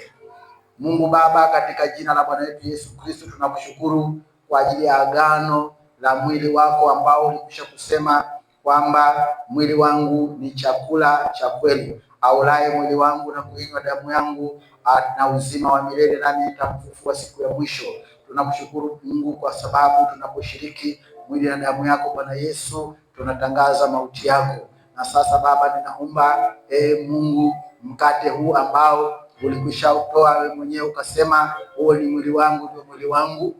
Mungu Baba, katika jina la Bwana wetu Yesu Kristo tunakushukuru kwa ajili ya agano la mwili wako ambao ulikwisha kusema kwamba mwili wangu ni chakula cha kweli, aulaye mwili wangu na kuinywa damu yangu na uzima wa milele, nami nitamfufua siku ya mwisho. Tunakushukuru Mungu kwa sababu tunaposhiriki mwili na damu yako Bwana Yesu tunatangaza mauti yako. Na sasa Baba, ninaomba Mungu, mkate huu ambao ulikwisha utoa wewe mwenyewe ukasema huo ni mwili wangu, ndio mwili wangu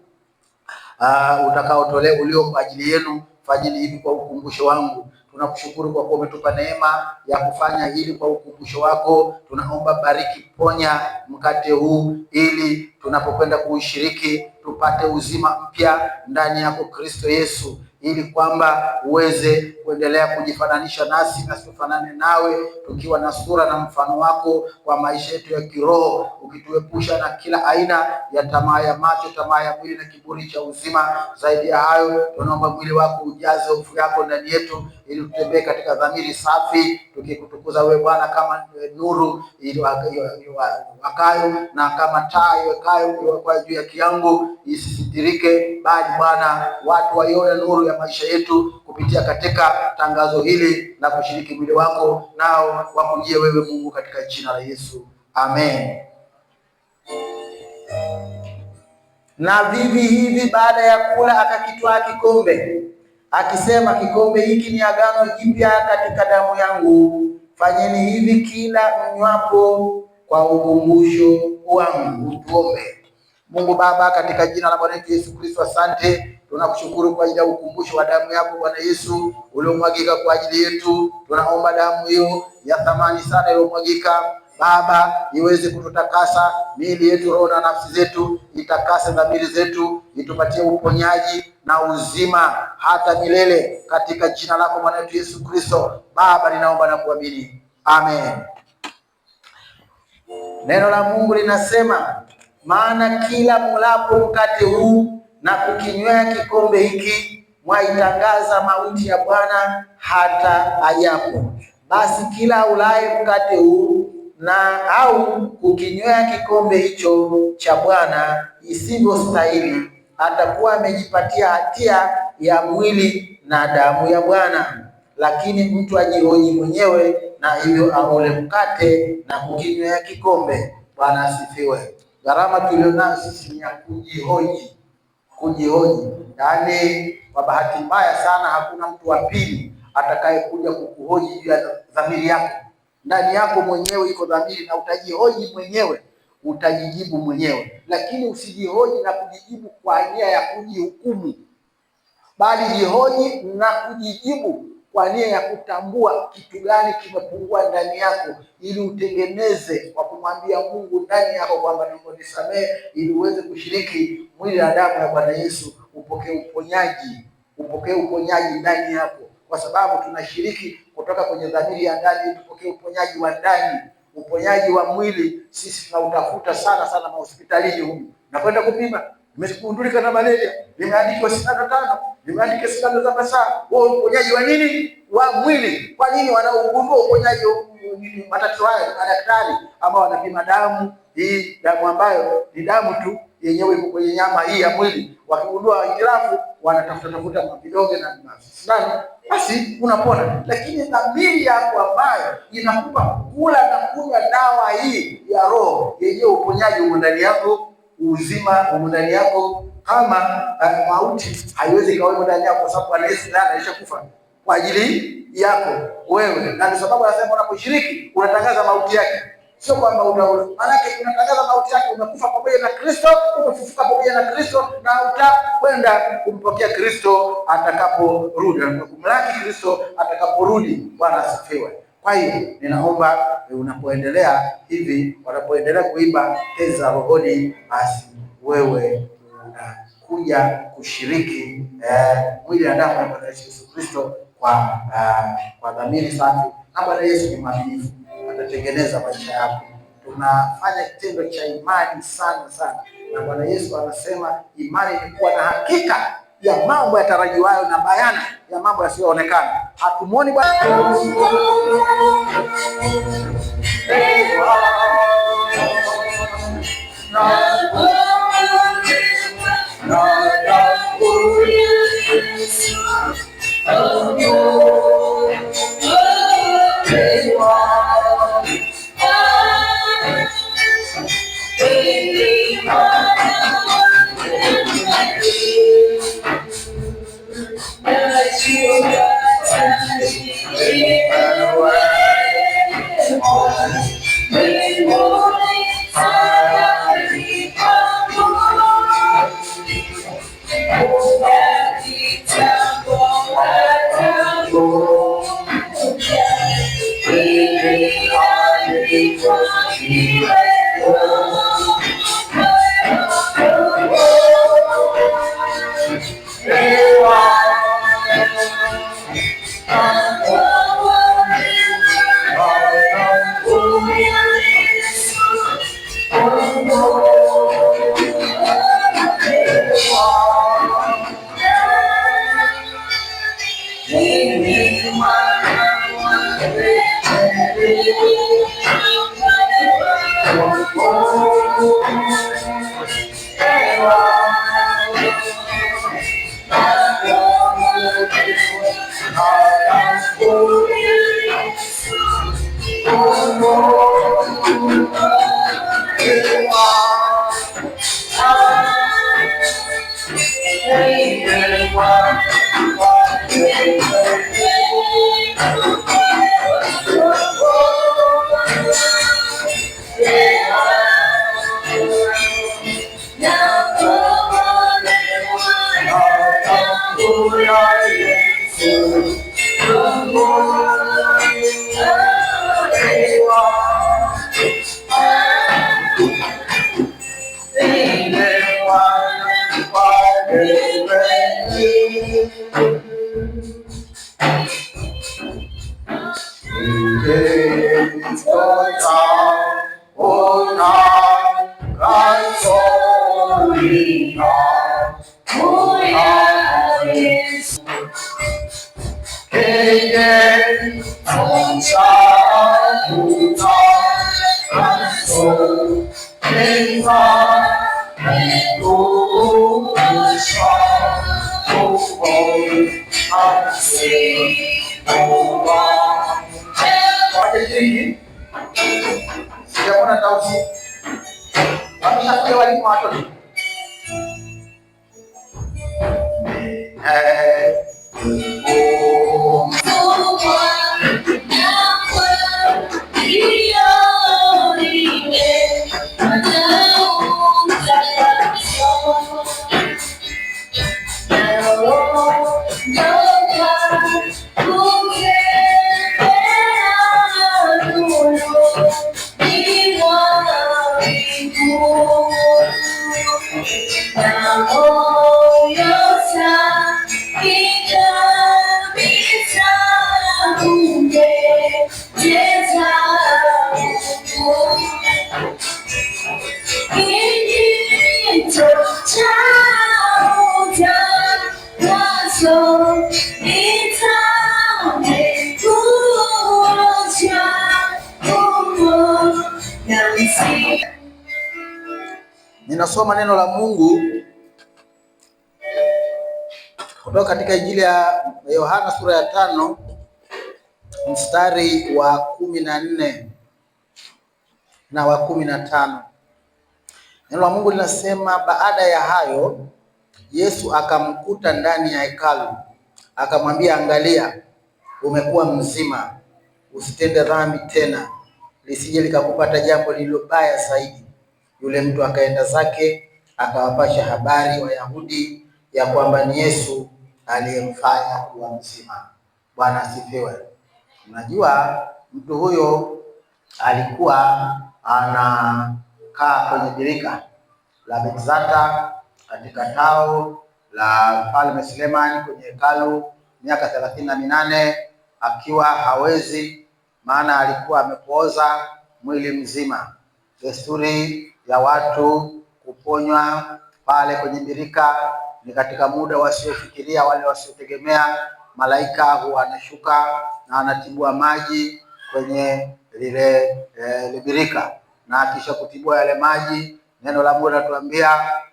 utakaotolewa ulio kwa ajili yenu, fanyeni hivi kwa ukumbusho wangu. Tunakushukuru kwa kuwa umetupa neema ya kufanya hili kwa ukumbusho wako. Tunaomba bariki, ponya mkate huu ili tunapokwenda kuushiriki tupate uzima mpya ndani yako Kristo Yesu. ili kwamba uweze kuendelea kujifananisha nasi na tufanane nawe, tukiwa na sura na mfano wako kwa maisha yetu ya kiroho, ukituepusha na kila aina ya tamaa ya macho, tamaa ya mwili na kiburi cha uzima. Zaidi ya hayo, tunaomba mwili wako ujaze hofu yako ndani yetu, ili tutembee katika dhamiri safi, tukikutukuza wewe Bwana kama nuru iwakayo na kama taa iwakayo kwa juu ya kiango, isisitirike, bali Bwana watu waione nuru ya maisha yetu kupitia katika tangazo hili na kushiriki mwili wako, nao wakujie wewe Mungu, katika jina la Yesu, amen. Na vivi hivi baada ya kula akakitwaa kikombe, akisema, kikombe hiki ni agano jipya katika damu yangu, fanyeni hivi kila mnywapo kwa ukumbusho wangu. Tuombe. Mungu Baba, katika jina la Bwana Yesu Kristo, asante, tunakushukuru kwa ajili ya ukumbusho wa damu yako Bwana Yesu uliomwagika kwa ajili yetu. Tunaomba damu hiyo ya thamani sana iliyomwagika Baba iweze kututakasa miili yetu, roho na nafsi zetu, itakase dhamiri zetu, itupatie uponyaji na uzima hata milele, katika jina lako Bwana wetu Yesu Kristo. Baba, ninaomba na kuamini, amen. Neno la Mungu linasema, maana kila mlapo mkate huu na kukinywea kikombe hiki mwaitangaza mauti ya Bwana hata ajapo. Basi kila ulaye mkate huu na au kukinywea kikombe hicho cha Bwana isivyostahili, atakuwa amejipatia hatia ya mwili na damu ya Bwana. Lakini mtu ajihoji mwenyewe, na hivyo aule mkate na kukinywea kikombe. Bwana asifiwe. Gharama tulionayo sisi ni ya kujihoji. Yaani kwa bahati mbaya sana hakuna mtu wa pili atakayekuja kukuhoji juu ya dhamiri yako. Ndani yako mwenyewe iko dhamiri, na utajihoji mwenyewe, utajijibu mwenyewe. Lakini usijihoji na kujijibu kwa nia ya kujihukumu, bali jihoji na kujijibu kwa nia ya kutambua kitu gani kimepungua ndani yako, ili utengeneze kwa kumwambia Mungu ndani yako kwamba naomba nisamehe, ili uweze kushiriki mwili na damu ya Bwana Yesu, upokee uponyaji ndani yako, kwa sababu tunashiriki kutoka kwenye dhamiri ya ndani, tupokee uponyaji wa ndani. Uponyaji wa mwili sisi tunautafuta sana mahospitalini humu. Nakwenda kupima, nimegundulika na malaria, nimeandikwa sindano 5, nimeandikwa sindano za masaa. Wao uponyaji wa nini? Wa mwili. Kwa nini wanaugundua uponyaji matatizo haya? Madaktari ambao wanapima damu, hii damu ambayo ni damu tu yenyewe iko kwenye nyama hii ya mwili, wakigundua hitilafu wanatafuta vidonge na sindano, basi unapona. Lakini dhamiri yako ambayo inakupa kula na kunywa dawa hii ya roho yenyewe, uponyaji umo ndani yako, uzima umo ndani yako. Kama mauti haiwezi kawa ndani yako, kwa sababu Bwana Yesu ndiye alishakufa kwa ajili yako wewe, na ndio sababu anasema unaposhiriki unatangaza mauti yake. Sio kwamba maanake unatangaza mauti yake, umekufa pamoja na Kristo, umefufuka pamoja na Kristo, na utakwenda kumpokea Kristo atakaporudi, na kumlaki Kristo atakaporudi. Bwana asifiwe. Kwa hiyo ninaomba unapoendelea hivi, wanapoendelea kuimba tezi za rohoni, basi wewe unakuja kushiriki mwili na damu ya Bwana Yesu Kristo kwa dhamiri safi. Na Bwana Yesu ni mwaminifu, atatengeneza maisha yako. Tunafanya kitendo cha imani sana, na Bwana Yesu anasema imani ni kuwa na hakika ya mambo yatarajiwayo na bayana ya mambo yasiyoonekana. Hatumuoni Bwana Sijaona tausi. Wameshakuja walimu watoto. Ninasoma neno la Mungu kutoka katika Injili ya Yohana sura ya 5 mstari wa 14 na wa 15. Neno la Mungu linasema, baada ya hayo Yesu akamkuta ndani ya hekalu, akamwambia, angalia, umekuwa mzima, usitende dhambi tena, lisije likakupata jambo lililo baya zaidi. Yule mtu akaenda zake, akawapasha habari Wayahudi ya kwamba ni Yesu aliyemfanya kuwa mzima. Bwana asifiwe. Unajua, mtu huyo alikuwa anakaa kwenye birika la Bethzatha katika tao la Mfalme Sulemani kwenye hekalu miaka 38 akiwa hawezi, maana alikuwa amepooza mwili mzima. Desturi ya watu kuponywa pale kwenye birika ni katika muda wasiofikiria, wale wasiotegemea. Malaika huwa anashuka na anatibua maji kwenye lile birika, na akisha kutibua yale maji, neno la Mungu linatuambia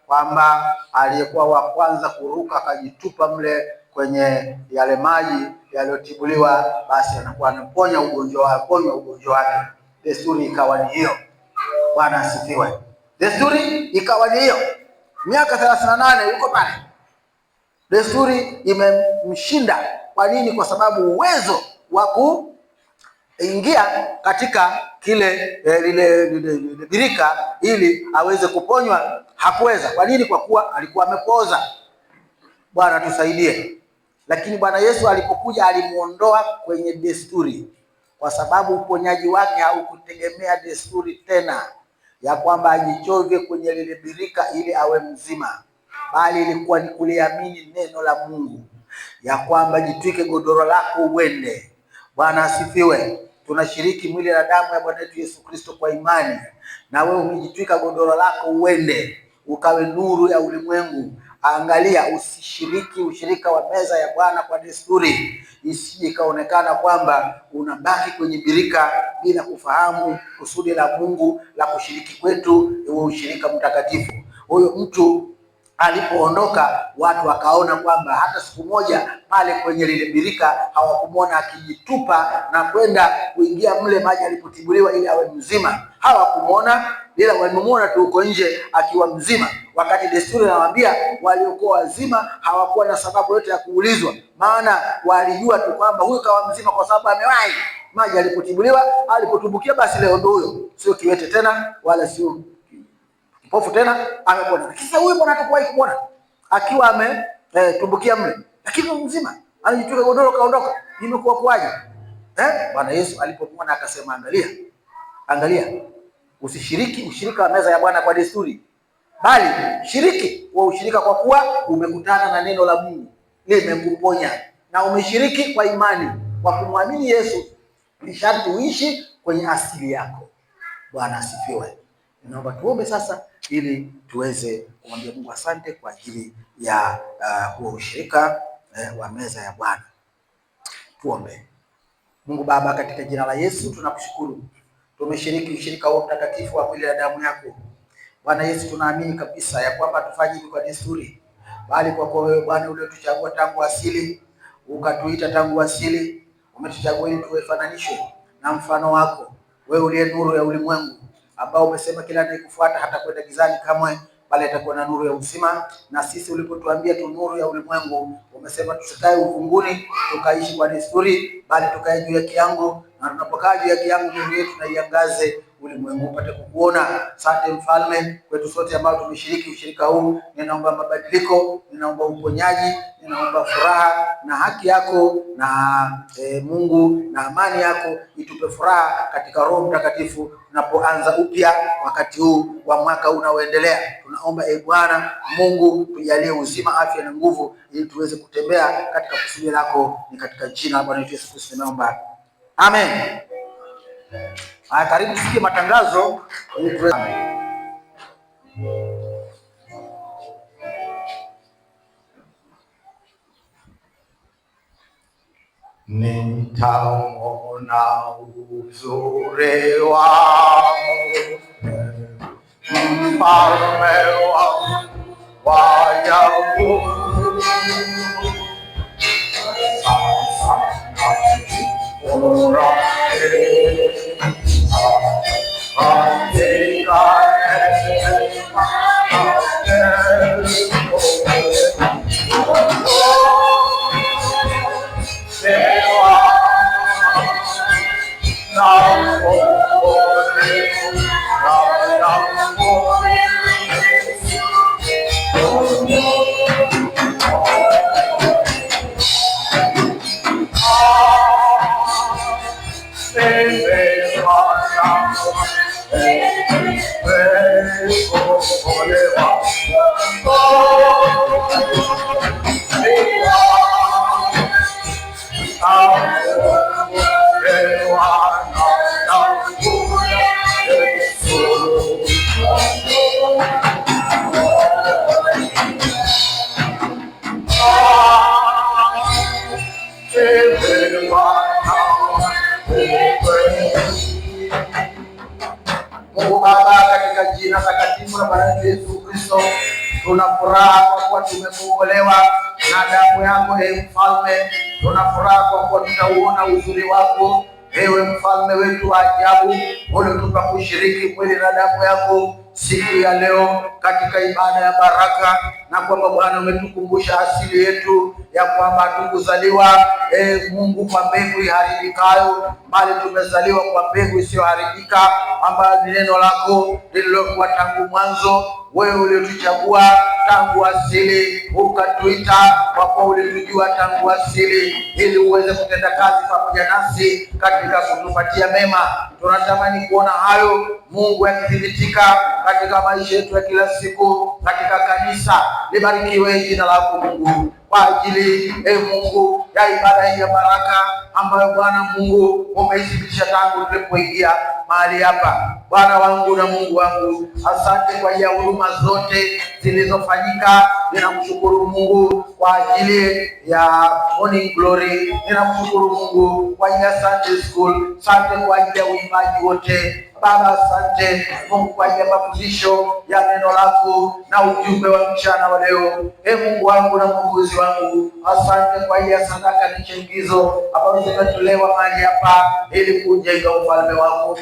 kwamba aliyekuwa wa kwanza kuruka akajitupa mle kwenye yale maji yaliyotibuliwa, basi anakuwa anaponya ugonjwa wake. Desturi ikawa ni hiyo. Bwana asifiwe. Desturi ikawa ni hiyo. Miaka 38 yuko pale, desturi imemshinda. Kwa nini? Kwa sababu uwezo wa kuingia katika kile lile birika ili aweze kuponywa hakuweza. Kwa nini? Kwa kuwa alikuwa amepooza. Bwana tusaidie. Lakini Bwana Yesu alipokuja alimuondoa kwenye desturi, kwa sababu uponyaji wake haukutegemea desturi tena ya kwamba ajichovye kwenye lile birika ili awe mzima, bali ilikuwa ni kuliamini neno la Mungu ya kwamba jitwike godoro lako uende. Bwana asifiwe. Tunashiriki mwili na damu ya Bwana wetu Yesu Kristo kwa imani, na wewe umejitwika godoro lako uende ukawe nuru ya ulimwengu. Angalia, usishiriki ushirika wa meza ya Bwana kwa desturi, isije ikaonekana kwamba unabaki kwenye birika bila kufahamu kusudi la Mungu la kushiriki kwetu huo ushirika mtakatifu. Huyo mtu alipoondoka, watu wakaona kwamba hata siku moja pale kwenye lile birika hawakumwona akijitupa na kwenda kuingia mle maji alipotibuliwa ili awe mzima. Hawakumwona, ila walimwona tu uko nje akiwa mzima. wakati desturi inawaambia waliokuwa wazima hawakuwa na sababu yote ya kuulizwa, maana walijua tu kwamba huyu kawa mzima kwa sababu amewahi maji alipotibuliwa, alipotumbukia, basi leo ndio huyo, sio kiwete tena wala sio kipofu tena, amepona. Sasa huyu mbona hatakuwahi kupona akiwa ametumbukia mle, lakini mzima alijitoka godoro kaondoka, imekuwa kwaje? Bwana Yesu alipomwona akasema, angalia, usishiriki ushirika wa meza ya Bwana kwa desturi, bali shiriki wa ushirika kwa kuwa umekutana na neno la Mungu limekuponya, na umeshiriki kwa imani kwa kumwamini Yesu. Ni sharti uishi kwenye asili yako. Bwana asifiwe. Naomba tuombe sasa ili tuweze kumwambia Mungu asante kwa ajili ya huo ushirika wa meza ya Bwana. Tuombe. Mungu Baba, katika jina la Yesu tunakushukuru, tumeshiriki ushirika huo mtakatifu wa mwili na damu yako. Bwana Yesu, tunaamini kabisa ya kwamba tufanye hivi kwa desturi, bali kwa kuwa wewe Bwana uliotuchagua tangu asili, ukatuita tangu asili, umetuchagua ili tufananishwe na mfano wako, wewe uliye nuru ya ulimwengu, ambao umesema kila anayekufuata hata kwenda gizani kamwe, bali atakuwa na nuru ya uzima. Na sisi ulipotuambia tu nuru ya ulimwengu, umesema tusikae uvunguni tukaishi kwa desturi, bali tukae juu ya kiango, na tunapokaa juu ya kiango nuru yetu na iangaze ulimwengu upate kukuona. Asante Mfalme, kwetu sote ambao tumeshiriki ushirika huu, ninaomba mabadiliko, ninaomba uponyaji, ninaomba furaha na haki yako na Mungu na amani yako itupe furaha katika Roho Mtakatifu tunapoanza upya wakati huu wa mwaka unaoendelea. Tunaomba Bwana Mungu tujalie uzima, afya na nguvu ili tuweze kutembea katika kusudi lako. Ni katika jina la Bwana Yesu Kristo tunaomba. Amen. Karibu tusikie matangazo. Nitaona uzuri wako, Mfalme wa Yakobo. Mungu Baba, katika jina takatifu la Bwana Yesu Kristo, tuna furaha kwa kuwa tumekombolewa na damu yako, Mfalme. Tuna furaha kwa kuwa tutauona uzuri wako, ewe Mfalme wetu wa ajabu, uliotupa kushiriki mwili na damu yako siku ya leo katika ibada ya baraka, na kwamba Bwana umetukumbusha asili yetu ya kwamba hatukuzaliwa Mungu kwa mbegu iharibikayo, bali tumezaliwa kwa mbegu isiyoharibika, ambayo ni neno lako lililokuwa tangu mwanzo. Wewe uliotuchagua tangu asili, ukatuita kwa kuwa ulitujua tangu asili, ili uweze kutenda kazi pamoja nasi katika kutupatia mema. Tunatamani kuona hayo Mungu yakithibitika katika maisha yetu ya kila siku katika kanisa. Libarikiwe jina lako Mungu kwa ajili Mungu ya ibada hii ya baraka ambayo Bwana Mungu umeithibitisha tangu tulipoingia mahali hapa. Bwana wangu na Mungu wangu, asante kwa ajili ya huduma zote zilizofanyika. Ninamshukuru Mungu kwa ajili ya Morning Glory. Ninamshukuru Mungu kwa ajili ya Sunday School. Asante kwa ajili ya uimbaji wote. Baba, asante Mungu kwa ajili ya mafundisho ya neno lako na ujumbe wa mchana wa leo. Mungu wangu na Mwokozi wangu, asante kwa ajili ya sadaka na changizo ambazo zimetolewa mahali hapa ili kujenga ufalme wako.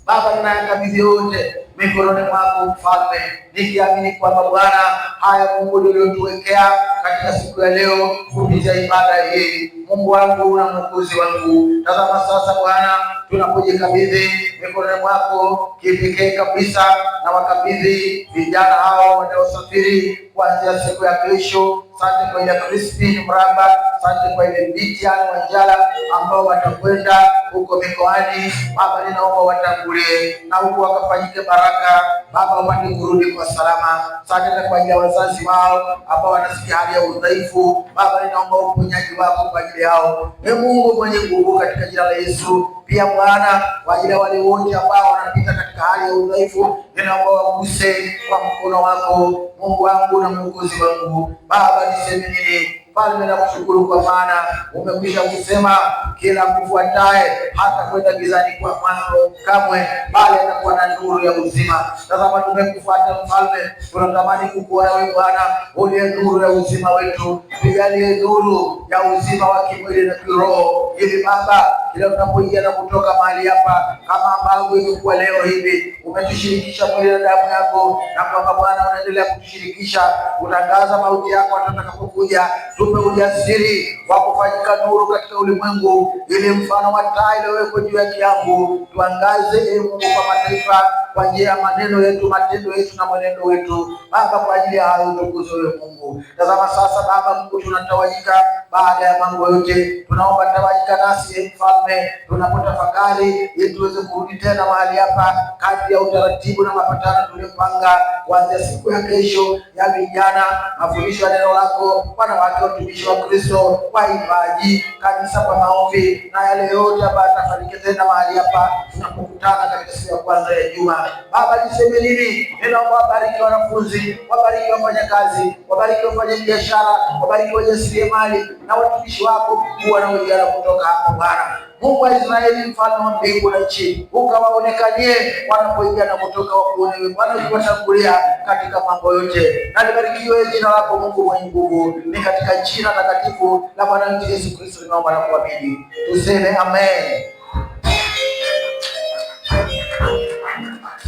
Baba, ninayakabidhi yote mikononi mwako Mfalme, nikiamini kwamba Bwana, haya Mungu uliotuwekea katika siku ya leo kupitia ibada hii, Mungu wangu na Mwokozi wangu, tazama sasa Bwana, tunapojikabidhi mikononi mwako kipekee kabisa, na wakabidhi vijana hao wanaosafiri kuanzia siku ya kesho. Asante kwa ile Crispin Mramba, asante kwa ile Bitian Wanjala ambao watakwenda huko mikoani. Baba, ninaomba watangulie na huko wakafanyike baraka. Baba, wapate kurudi kwa salama. Asante kwa ile wazazi wao ambao wanasikia hali ya udhaifu. Baba, ninaomba uponyaji wako kwa ajili yao. Ee Mungu mwenye nguvu, katika jina la Yesu. Pia Bwana, kwa ajili ya wale wote ambao wanapita katika hali ya udhaifu, ninaomba waguse kwa mkono wako, Mungu wangu na Mwokozi wangu. Baba, niseme nini? Bali nakushukuru kwa maana umekwisha kusema kila kufuataye hata kwenda gizani kwa mwanzo kamwe, bali atakuwa na nuru ya uzima. Tazama, tumekufuata Mfalme, tunatamani kukuona wewe Bwana, uliye nuru ya uzima wetu, tujalie nuru ya uzima wa kimwili na kiroho, ili Baba, kila tunapoingia na kutoka mahali hapa, kama ambavyo ilikuwa leo hivi, umetushirikisha mwili na damu yako, na kwamba Bwana unaendelea kutushirikisha kutangaza mauti yako atakapokuja. Tupe ujasiri wa kufanyika nuru katika ulimwengu, ili mfano wa taa iliyowekwa juu ya kiangu tuangaze Mungu kwa mataifa, kwa njia ya maneno yetu, matendo yetu na mwenendo wetu. Baba, kwa ajili ya hayo utukuzwe wewe Mungu. Tazama sasa Baba Mungu, tunatawanyika baada ya mambo yote, tunaomba tawanyika nasi Mfalme, tunapotafakari ili tuweze kurudi tena mahali hapa kadri ya utaratibu na mapatano tuliyopanga kuanzia siku ya kesho ya vijana, mafundisho ya neno lako, wanawake watumishi wa Kristo, waimbaji, kanisa kwa maombi, na yale yote ambayo yatafanyika tena mahali hapa tunapokutana katika siku ya kwanza ya juma. Baba, niseme nini? Ninaomba wabariki wanafunzi, wabariki wafanyakazi, wabariki wafanyabiashara, wabariki wajasiriamali na watumishi wako kuwa na ujira kutoka hapo Bwana Mungu wa Israeli, mfalme wa mbingu na nchi, ukawaonekanie wanapoingia na kutoka, wakuone Bwana, ukiwatangulia katika mambo yote. Na libarikiwe jina lako Mungu mwenye nguvu, ni katika jina takatifu la Bwana wetu Yesu Kristo ninaomba na kuamini, tuseme amen.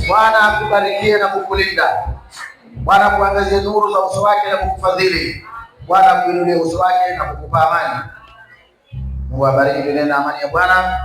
Bwana akubarikie na kukulinda. Bwana kuangazie nuru za uso wake na kukufadhili. Bwana kuinulie uso wake na kukupa amani. Mungu abariki, na amani ya Bwana.